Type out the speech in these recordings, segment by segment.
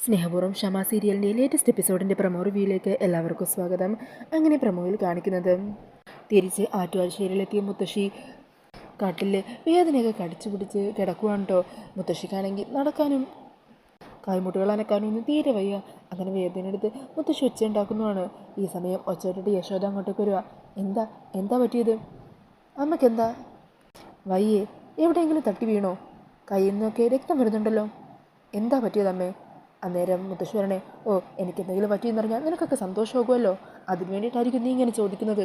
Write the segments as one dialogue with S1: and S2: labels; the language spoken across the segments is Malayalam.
S1: സ്നേഹപൂർവ്വം ക്ഷമ സീരിയലിൻ്റെ ലേറ്റസ്റ്റ് എപ്പിസോഡിൻ്റെ പ്രമോ റിവ്യൂയിലേക്ക് എല്ലാവർക്കും സ്വാഗതം. അങ്ങനെ പ്രമോയിൽ കാണിക്കുന്നത് തിരിച്ച് ആറ്റുവാശ്ശേരിയിലെത്തിയ മുത്തശ്ശി കാട്ടിൽ വേദനയൊക്കെ കടിച്ചു പിടിച്ച് കിടക്കുവാണ് കേട്ടോ. മുത്തശ്ശിക്കാണെങ്കിൽ നടക്കാനും കായ്മുട്ടുകൾ അനക്കാനും ഒന്നും തീരെ വയ്യ. അങ്ങനെ വേദന എടുത്ത് മുത്തശ്ശി ഒച്ച ഉണ്ടാക്കുന്നതാണ്. ഈ സമയം ഒച്ചയിട്ടിട്ട് യശോദ അങ്ങോട്ടേക്ക് വരിക. എന്താ എന്താ പറ്റിയത്? അമ്മയ്ക്കെന്താ വയ്യേ? എവിടെയെങ്കിലും തട്ടി വീണോ? കയ്യിൽ നിന്നൊക്കെ രക്തം വരുന്നുണ്ടല്ലോ. എന്താ പറ്റിയതമ്മേ? അന്നേരം മുത്തശ്ശി പറയണേ, ഓ എനിക്കെന്തെങ്കിലും പറ്റിയെന്ന് പറഞ്ഞാൽ നിനക്കൊക്കെ സന്തോഷമാകുമല്ലോ, അതിന് വേണ്ടിയിട്ടായിരിക്കും നീ ഇങ്ങനെ ചോദിക്കുന്നത്.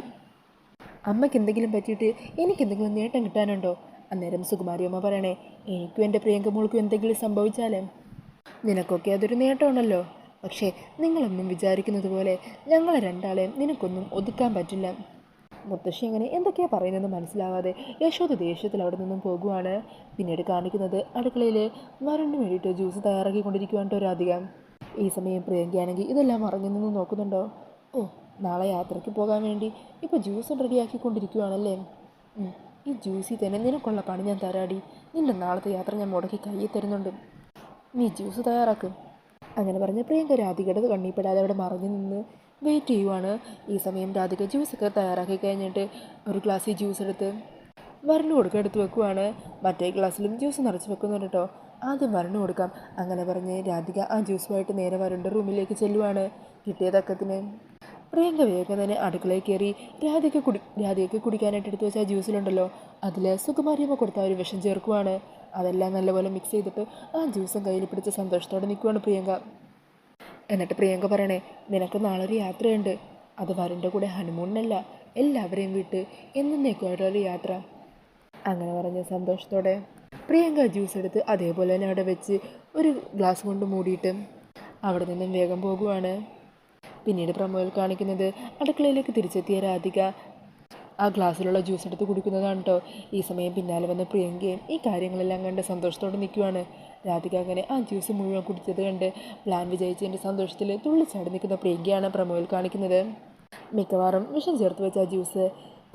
S1: അമ്മയ്ക്ക് എന്തെങ്കിലും പറ്റിയിട്ട് എനിക്കെന്തെങ്കിലും നേട്ടം കിട്ടാനുണ്ടോ? അന്നേരം സുകുമാരിയമ്മ പറയണേ, എനിക്കും എൻ്റെ പ്രിയങ്ക മോൾക്കും എന്തെങ്കിലും സംഭവിച്ചാലേ നിനക്കൊക്കെ അതൊരു നേട്ടമുണ്ടല്ലോ. പക്ഷേ നിങ്ങളൊന്നും വിചാരിക്കുന്നത് പോലെ ഞങ്ങളെ രണ്ടാളെയും നിനക്കൊന്നും ഒതുക്കാൻ പറ്റില്ല. മുത്തശ്ശി അങ്ങനെ എന്തൊക്കെയാണ് പറയുന്നതെന്ന് മനസ്സിലാവാതെ യശോദ ദേഷ്യത്തിൽ അവിടെ നിന്നും പോകുവാണ്. പിന്നീട് കാണിക്കുന്നത് അടുക്കളയിൽ വരന് വേണ്ടിയിട്ട് ജ്യൂസ് തയ്യാറാക്കിക്കൊണ്ടിരിക്കുവാണ് രാധിക. ഈ സമയം പ്രിയങ്കയാണെങ്കിൽ ഇതെല്ലാം അറിഞ്ഞു നിന്ന് നോക്കുന്നുണ്ടോ. ഓ, നാളെ യാത്രയ്ക്ക് പോകാൻ വേണ്ടി ഇപ്പോൾ ജ്യൂസ് റെഡിയാക്കിക്കൊണ്ടിരിക്കുവാണല്ലേ. ഈ ജ്യൂസിൽ തന്നെ നിനക്കുള്ള പണി ഞാൻ തരാടി. നിൻ്റെ നാളത്തെ യാത്ര ഞാൻ മുടക്കി കയ്യിൽ തരുന്നുണ്ട്, നീ ജ്യൂസ് തയ്യാറാക്കും. അങ്ങനെ പറഞ്ഞ് പ്രിയങ്ക രാധികയുടെ കണ്ണിപ്പെടാതെ അവിടെ മറഞ്ഞു നിന്ന് വെയിറ്റ് ചെയ്യുവാണ്. ഈ സമയം രാധിക ജ്യൂസൊക്കെ തയ്യാറാക്കി കഴിഞ്ഞിട്ട് ഒരു ഗ്ലാസ്സിൽ ജ്യൂസ് എടുത്ത് വരന് കൊടുക്കാൻ എടുത്ത് വെക്കുവാണ്. മറ്റേ ഗ്ലാസ്സിലും ജ്യൂസ് നിറച്ച് വെക്കുന്നുണ്ട് കേട്ടോ. ആദ്യം വരന് കൊടുക്കാം. അങ്ങനെ പറഞ്ഞ് രാധിക ആ ജ്യൂസുമായിട്ട് നേരെ വരൻ്റെ റൂമിലേക്ക് ചെല്ലുവാണ്. കിട്ടിയ തക്കത്തിന് പ്രിയങ്ക വേഗം തന്നെ അടുക്കളയിൽ കയറി രാധികയ്ക്ക് കുടിക്കാനായിട്ട് എടുത്ത് വെച്ച ആ ജ്യൂസിലുണ്ടല്ലോ, അതിൽ സുകുമാരിയമ്മ കൊടുത്ത ഒരു വിഷം ചേർക്കുവാണ്. അതെല്ലാം നല്ലപോലെ മിക്സ് ചെയ്തിട്ട് ആ ജ്യൂസും കയ്യിൽ പിടിച്ച് സന്തോഷത്തോടെ നിൽക്കുവാണ് പ്രിയങ്ക. എന്നിട്ട് പ്രിയങ്ക പറയണേ, നിനക്ക് നാളെ ഒരു യാത്രയുണ്ട്. അത് വരൻ്റെ കൂടെ ഹണിമൂണിനല്ല, എല്ലാവരെയും വിട്ട് എന്നേക്കുമായിട്ടൊരു യാത്ര. അങ്ങനെ പറഞ്ഞ സന്തോഷത്തോടെ പ്രിയങ്ക ജ്യൂസ് എടുത്ത് അതേപോലെ തന്നെ അവിടെ വെച്ച് ഒരു ഗ്ലാസ് കൊണ്ട് മൂടിയിട്ട് അവിടെ നിന്നും വേഗം പോകുവാണ്. പിന്നീട് പ്രമോയിൽ കാണിക്കുന്നത് അടുക്കളയിലേക്ക് തിരിച്ചെത്തിയ രാധിക ആ ഗ്ലാസ്സിലുള്ള ജ്യൂസ് എടുത്ത് കുടിക്കുന്നതാണ് കേട്ടോ. ഈ സമയം പിന്നാലെ വന്ന പ്രിയങ്കയും ഈ കാര്യങ്ങളെല്ലാം കണ്ട് സന്തോഷത്തോടെ നിൽക്കുവാണ്. രാധിക അങ്ങനെ ആ ജ്യൂസ് മുഴുവൻ കുടിച്ചത് കണ്ട് പ്ലാൻ വിജയിച്ചതിൻ്റെ സന്തോഷത്തിൽ തുള്ളിച്ചാടി നിൽക്കുന്ന പ്രിയങ്കയാണ് പ്രമോയിൽ കാണിക്കുന്നത്. മിക്കവാറും വിഷം ചേർത്ത് വെച്ച ആ ജ്യൂസ്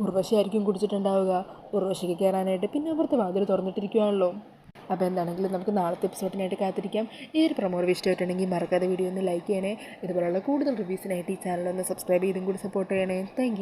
S1: ഉർവശിയായിരിക്കും കുടിച്ചിട്ടുണ്ടാവുക. ഉർവശിക്ക് കയറാനായിട്ട് പിന്നെ അപ്പുറത്ത് വാതിൽ തുറന്നിട്ടിരിക്കുകയാണല്ലോ. അപ്പോൾ എന്താണെങ്കിലും നമുക്ക് നാളത്തെ എപ്പിസോഡിനായിട്ട് കാത്തിരിക്കാം. ഈ ഒരു പ്രമോ ഇഷ്ടമായിട്ടുണ്ടെങ്കിൽ മറക്കാതെ വീഡിയോ ഒന്ന് ലൈക്ക് ചെയ്യണേ. ഇതുപോലുള്ള കൂടുതൽ റിവ്യൂസിനായിട്ട് ഈ ചാനൽ ഒന്ന് സബ്സ്ക്രൈബ് ചെയ്തും കൂടി സപ്പോർട്ട് ചെയ്യണേ. താങ്ക്